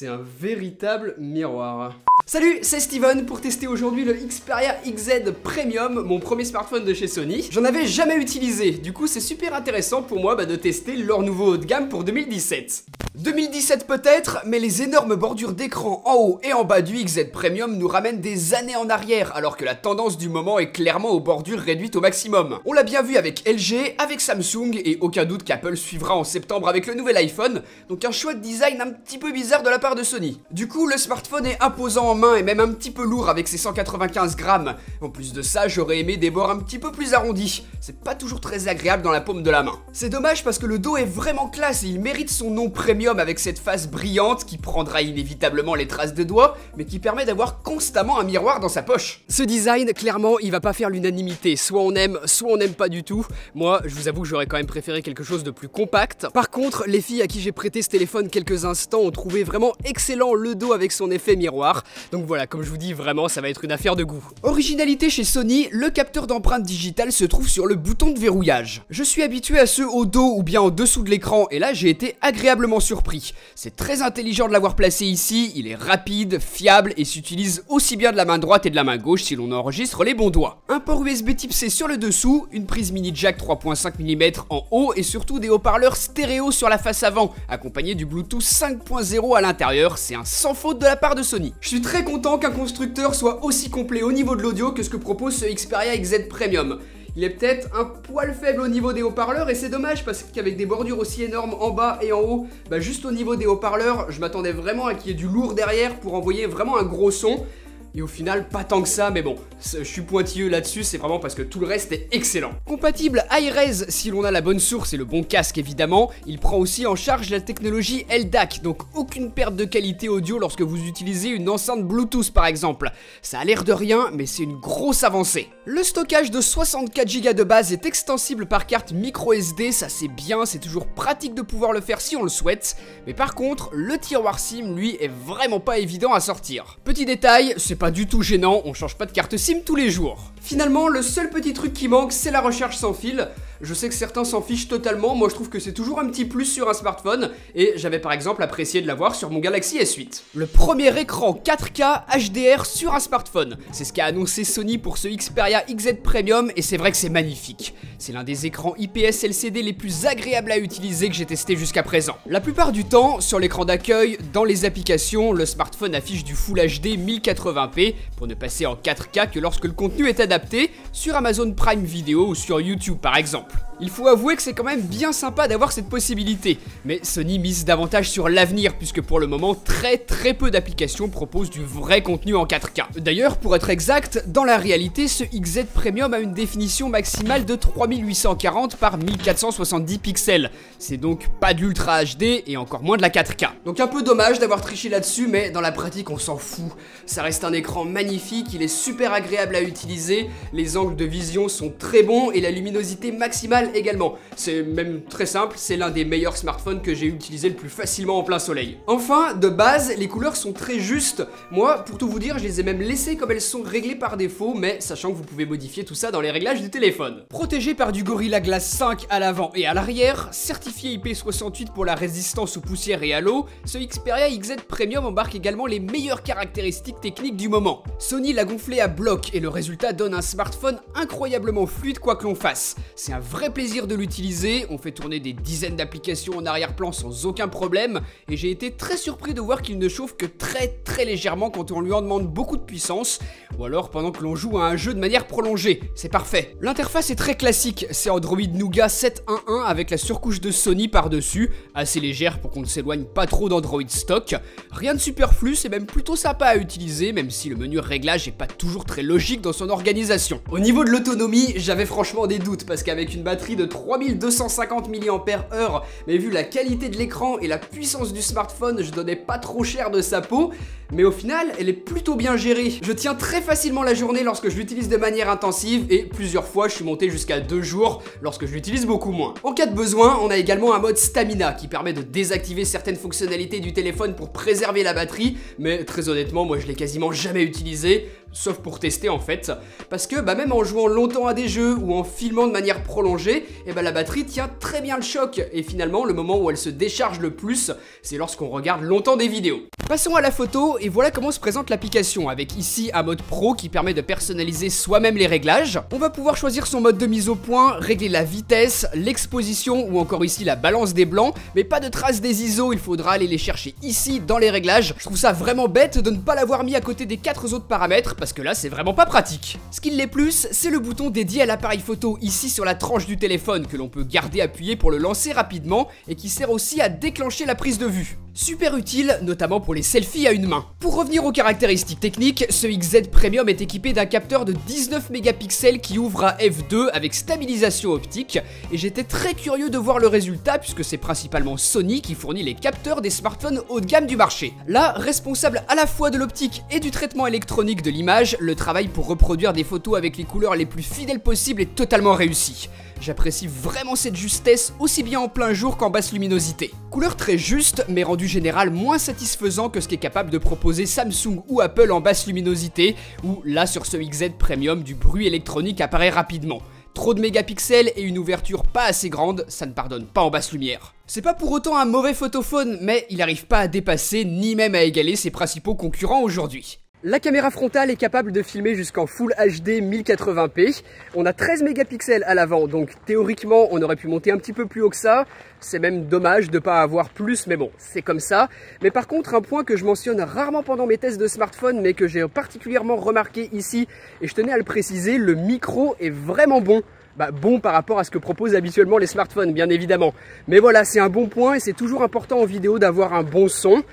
C'est un véritable miroir. Salut, c'est Steven pour tester aujourd'hui le Xperia XZ Premium, mon premier smartphone de chez Sony. J'en avais jamais utilisé, du coup c'est super intéressant pour moi de tester leur nouveau haut de gamme pour 2017. 2017 peut-être, mais les énormes bordures d'écran en haut et en bas du XZ Premium nous ramènent des années en arrière, alors que la tendance du moment est clairement aux bordures réduites au maximum. On l'a bien vu avec LG, avec Samsung, et aucun doute qu'Apple suivra en septembre avec le nouvel iPhone, donc un choix de design un petit peu bizarre de la part de Sony. Du coup, le smartphone est imposant en main et même un petit peu lourd avec ses 195 grammes. En plus de ça, j'aurais aimé des bords un petit peu plus arrondis. C'est pas toujours très agréable dans la paume de la main. C'est dommage parce que le dos est vraiment classe et il mérite son nom premium avec cette face brillante qui prendra inévitablement les traces de doigts, mais qui permet d'avoir constamment un miroir dans sa poche. Ce design, clairement, il va pas faire l'unanimité. Soit on aime pas du tout. Moi, je vous avoue que j'aurais quand même préféré quelque chose de plus compact. Par contre, les filles à qui j'ai prêté ce téléphone quelques instants ont trouvé vraiment excellent le dos avec son effet miroir. Donc voilà, comme je vous dis, vraiment, ça va être une affaire de goût. Originalité chez Sony, le capteur d'empreinte digitale se trouve sur le bouton de verrouillage. Je suis habitué à ceux au dos ou bien en dessous de l'écran, et là, j'ai été agréablement surpris. C'est très intelligent de l'avoir placé ici, il est rapide, fiable et s'utilise aussi bien de la main droite et de la main gauche si l'on enregistre les bons doigts. Un port USB type C sur le dessous, une prise mini jack 3.5 mm en haut et surtout des haut-parleurs stéréo sur la face avant, accompagnés du Bluetooth 5.0 à l'intérieur, c'est un sans faute de la part de Sony. Je suis très content qu'un constructeur soit aussi complet au niveau de l'audio que ce que propose ce Xperia XZ Premium. Il est peut-être un poil faible au niveau des haut-parleurs et c'est dommage parce qu'avec des bordures aussi énormes en bas et en haut, juste au niveau des haut-parleurs, je m'attendais vraiment à qu'il y ait du lourd derrière pour envoyer vraiment un gros son. Et au final, pas tant que ça, mais bon, je suis pointilleux là-dessus, c'est vraiment parce que tout le reste est excellent. Compatible Hi-Res si l'on a la bonne source et le bon casque évidemment, il prend aussi en charge la technologie LDAC, donc aucune perte de qualité audio lorsque vous utilisez une enceinte Bluetooth par exemple. Ça a l'air de rien, mais c'est une grosse avancée. Le stockage de 64 Go de base est extensible par carte micro SD, ça c'est bien, c'est toujours pratique de pouvoir le faire si on le souhaite, mais par contre, le tiroir SIM, lui, est vraiment pas évident à sortir. Petit détail, c'est pas du tout gênant, on change pas de carte SIM tous les jours. Finalement, le seul petit truc qui manque, c'est la recharge sans fil. Je sais que certains s'en fichent totalement, moi je trouve que c'est toujours un petit plus sur un smartphone, et j'avais par exemple apprécié de l'avoir sur mon Galaxy S8. Le premier écran 4K HDR sur un smartphone, c'est ce qu'a annoncé Sony pour ce Xperia XZ Premium, et c'est vrai que c'est magnifique. C'est l'un des écrans IPS LCD les plus agréables à utiliser que j'ai testé jusqu'à présent. La plupart du temps, sur l'écran d'accueil, dans les applications, le smartphone affiche du Full HD 1080p, pour ne passer en 4K que lorsque le contenu est adapté, sur Amazon Prime Video ou sur YouTube par exemple. Il faut avouer que c'est quand même bien sympa d'avoir cette possibilité, mais Sony mise davantage sur l'avenir puisque pour le moment très peu d'applications proposent du vrai contenu en 4K. D'ailleurs, pour être exact, dans la réalité, ce XZ Premium a une définition maximale de 3840 par 1470 pixels. C'est donc pas de l'Ultra HD et encore moins de la 4K. Donc un peu dommage d'avoir triché là-dessus, mais dans la pratique on s'en fout. Ça reste un écran magnifique, il est super agréable à utiliser, les angles de vision sont très bons et la luminosité maximale également. C'est même très simple, c'est l'un des meilleurs smartphones que j'ai utilisé le plus facilement en plein soleil. Enfin, de base, les couleurs sont très justes. Moi, pour tout vous dire, je les ai même laissées comme elles sont réglées par défaut, mais sachant que vous pouvez modifier tout ça dans les réglages du téléphone. Protégé par du Gorilla Glass 5 à l'avant et à l'arrière, certifié IP68 pour la résistance aux poussières et à l'eau, ce Xperia XZ Premium embarque également les meilleures caractéristiques techniques du moment. Sony l'a gonflé à bloc et le résultat donne un smartphone incroyablement fluide quoi que l'on fasse. C'est un vrai plaisir de l'utiliser, on fait tourner des dizaines d'applications en arrière-plan sans aucun problème et j'ai été très surpris de voir qu'il ne chauffe que très légèrement quand on lui en demande beaucoup de puissance ou alors pendant que l'on joue à un jeu de manière prolongée, c'est parfait. L'interface est très classique, c'est Android Nougat 7.1.1 avec la surcouche de Sony par-dessus, assez légère pour qu'on ne s'éloigne pas trop d'Android stock. Rien de superflu, c'est même plutôt sympa à utiliser même si le menu réglage est pas toujours très logique dans son organisation. Au niveau de l'autonomie, j'avais franchement des doutes parce qu'avec une batterie de 3250 mAh, mais vu la qualité de l'écran et la puissance du smartphone, je donnais pas trop cher de sa peau, mais au final, elle est plutôt bien gérée. Je tiens très facilement la journée lorsque je l'utilise de manière intensive et plusieurs fois, je suis monté jusqu'à 2 jours lorsque je l'utilise beaucoup moins. En cas de besoin, on a également un mode stamina qui permet de désactiver certaines fonctionnalités du téléphone pour préserver la batterie, mais très honnêtement, moi je l'ai quasiment jamais utilisé. Sauf pour tester en fait, parce que même en jouant longtemps à des jeux ou en filmant de manière prolongée, la batterie tient très bien le choc et finalement le moment où elle se décharge le plus, c'est lorsqu'on regarde longtemps des vidéos. Passons à la photo et voilà comment se présente l'application, avec ici un mode pro qui permet de personnaliser soi-même les réglages. On va pouvoir choisir son mode de mise au point, régler la vitesse, l'exposition ou encore ici la balance des blancs, mais pas de traces des ISO, il faudra aller les chercher ici dans les réglages. Je trouve ça vraiment bête de ne pas l'avoir mis à côté des 4 autres paramètres parce que là c'est vraiment pas pratique. Ce qui l'est plus, c'est le bouton dédié à l'appareil photo ici sur la tranche du téléphone que l'on peut garder appuyé pour le lancer rapidement et qui sert aussi à déclencher la prise de vue. Super utile, notamment pour les selfies à une main. Pour revenir aux caractéristiques techniques, ce XZ Premium est équipé d'un capteur de 19 mégapixels qui ouvre à f2 avec stabilisation optique, et j'étais très curieux de voir le résultat puisque c'est principalement Sony qui fournit les capteurs des smartphones haut de gamme du marché. Là, responsable à la fois de l'optique et du traitement électronique de l'image, le travail pour reproduire des photos avec les couleurs les plus fidèles possibles est totalement réussi. J'apprécie vraiment cette justesse, aussi bien en plein jour qu'en basse luminosité. Couleur très juste, mais rendu général moins satisfaisant que ce qu'est capable de proposer Samsung ou Apple en basse luminosité, où là sur ce XZ Premium du bruit électronique apparaît rapidement. Trop de mégapixels et une ouverture pas assez grande, ça ne pardonne pas en basse lumière. C'est pas pour autant un mauvais photophone, mais il n'arrive pas à dépasser ni même à égaler ses principaux concurrents aujourd'hui. La caméra frontale est capable de filmer jusqu'en Full HD 1080p. On a 13 mégapixels à l'avant, donc théoriquement on aurait pu monter un petit peu plus haut que ça. C'est même dommage de ne pas avoir plus, mais bon, c'est comme ça. Mais par contre, un point que je mentionne rarement pendant mes tests de smartphone, mais que j'ai particulièrement remarqué ici, et je tenais à le préciser, le micro est vraiment bon. Bon par rapport à ce que proposent habituellement les smartphones, bien évidemment. Mais voilà, c'est un bon point et c'est toujours important en vidéo d'avoir un bon son.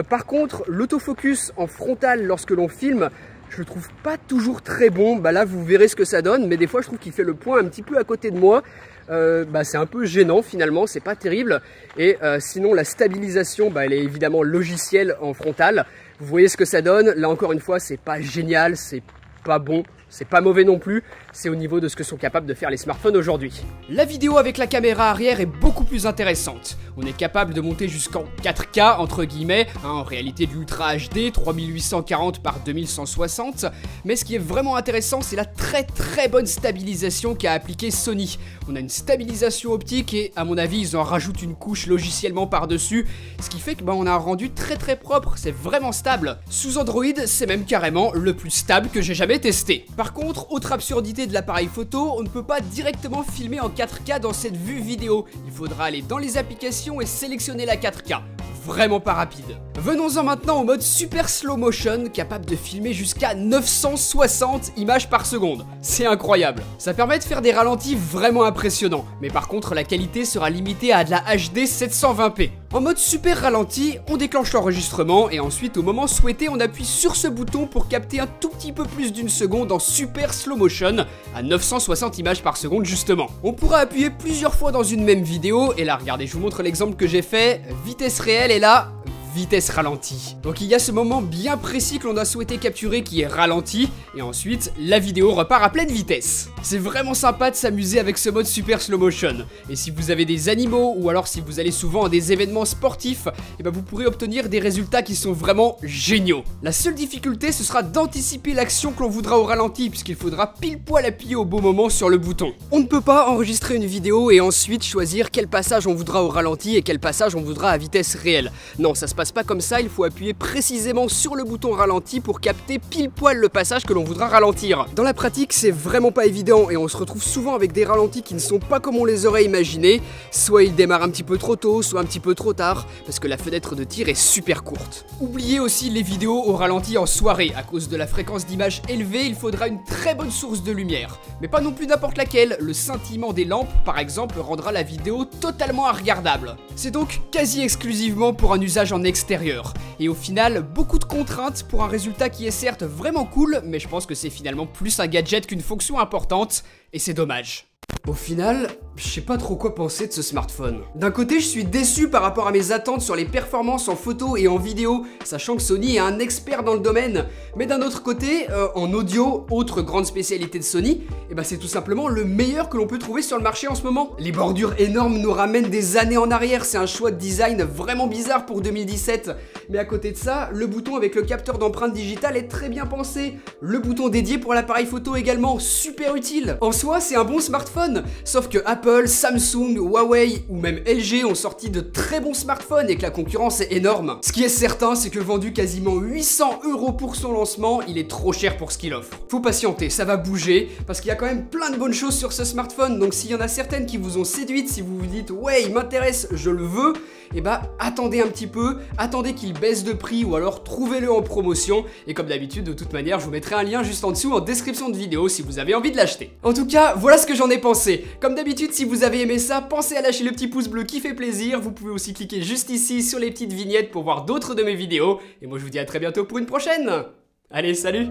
Par contre, l'autofocus en frontal lorsque l'on filme, je le trouve pas toujours très bon. Là, vous verrez ce que ça donne, mais des fois, je trouve qu'il fait le point un petit peu à côté de moi. C'est un peu gênant finalement, c'est pas terrible. Et sinon, la stabilisation, elle est évidemment logicielle en frontal. Vous voyez ce que ça donne. Là, encore une fois, c'est pas génial, c'est pas bon. C'est pas mauvais non plus, c'est au niveau de ce que sont capables de faire les smartphones aujourd'hui. La vidéo avec la caméra arrière est beaucoup plus intéressante. On est capable de monter jusqu'en 4K entre guillemets, en réalité de l'Ultra HD 3840 par 2160, mais ce qui est vraiment intéressant c'est la très bonne stabilisation qu'a appliqué Sony. On a une stabilisation optique et à mon avis ils en rajoutent une couche logiciellement par dessus, ce qui fait que on a un rendu très propre, c'est vraiment stable. Sous Android c'est même carrément le plus stable que j'ai jamais testé. Par contre, autre absurdité de l'appareil photo, on ne peut pas directement filmer en 4K dans cette vue vidéo. Il faudra aller dans les applications et sélectionner la 4K. Vraiment pas rapide. Venons-en maintenant au mode super slow motion, capable de filmer jusqu'à 960 images par seconde. C'est incroyable. Ça permet de faire des ralentis vraiment impressionnants, mais par contre la qualité sera limitée à de la HD 720p. En mode super ralenti, on déclenche l'enregistrement et ensuite au moment souhaité on appuie sur ce bouton pour capter un tout petit peu plus d'une seconde en super slow motion à 960 images par seconde justement. On pourra appuyer plusieurs fois dans une même vidéo et là regardez, je vous montre l'exemple que j'ai fait, vitesse réelle et là vitesse ralentie. Donc il y a ce moment bien précis que l'on a souhaité capturer qui est ralenti et ensuite la vidéo repart à pleine vitesse. C'est vraiment sympa de s'amuser avec ce mode super slow motion. Et si vous avez des animaux ou alors si vous allez souvent à des événements sportifs, vous pourrez obtenir des résultats qui sont vraiment géniaux. La seule difficulté ce sera d'anticiper l'action que l'on voudra au ralenti puisqu'il faudra pile poil appuyer au bon moment sur le bouton. On ne peut pas enregistrer une vidéo et ensuite choisir quel passage on voudra au ralenti et quel passage on voudra à vitesse réelle. Non, ça se passe pas comme ça, il faut appuyer précisément sur le bouton ralenti pour capter pile poil le passage que l'on voudra ralentir. Dans la pratique, c'est vraiment pas évident et on se retrouve souvent avec des ralentis qui ne sont pas comme on les aurait imaginés. Soit ils démarrent un petit peu trop tôt, soit un petit peu trop tard, parce que la fenêtre de tir est super courte. Oubliez aussi les vidéos au ralenti en soirée. À cause de la fréquence d'image élevée, il faudra une très bonne source de lumière. Mais pas non plus n'importe laquelle, le scintillement des lampes par exemple rendra la vidéo totalement regardable. C'est donc quasi exclusivement pour un usage en extérieur. Et au final, beaucoup de contraintes pour un résultat qui est certes vraiment cool, mais je pense que c'est finalement plus un gadget qu'une fonction importante, et c'est dommage. Au final, je sais pas trop quoi penser de ce smartphone. D'un côté, je suis déçu par rapport à mes attentes sur les performances en photo et en vidéo, sachant que Sony est un expert dans le domaine. Mais d'un autre côté, en audio, autre grande spécialité de Sony, c'est tout simplement le meilleur que l'on peut trouver sur le marché en ce moment. Les bordures énormes nous ramènent des années en arrière, c'est un choix de design vraiment bizarre pour 2017. Mais à côté de ça, le bouton avec le capteur d'empreinte digitale est très bien pensé. Le bouton dédié pour l'appareil photo également, super utile. En soi, c'est un bon smartphone, sauf que Apple, Samsung, Huawei ou même LG ont sorti de très bons smartphones et que la concurrence est énorme. Ce qui est certain, c'est que vendu quasiment 800 € pour son lancement, il est trop cher pour ce qu'il offre. Faut patienter, ça va bouger, parce qu'il y a quand même plein de bonnes choses sur ce smartphone, donc s'il y en a certaines qui vous ont séduite, si vous vous dites ouais il m'intéresse, je le veux, et bah attendez un petit peu, attendez qu'il baisse de prix ou alors trouvez-le en promotion, et comme d'habitude de toute manière je vous mettrai un lien juste en dessous en description de vidéo si vous avez envie de l'acheter. En tout cas, voilà ce que j'en ai pensé. Comme d'habitude, si vous avez aimé ça, pensez à lâcher le petit pouce bleu qui fait plaisir, vous pouvez aussi cliquer juste ici sur les petites vignettes pour voir d'autres de mes vidéos, et moi je vous dis à très bientôt pour une prochaine. Allez, salut!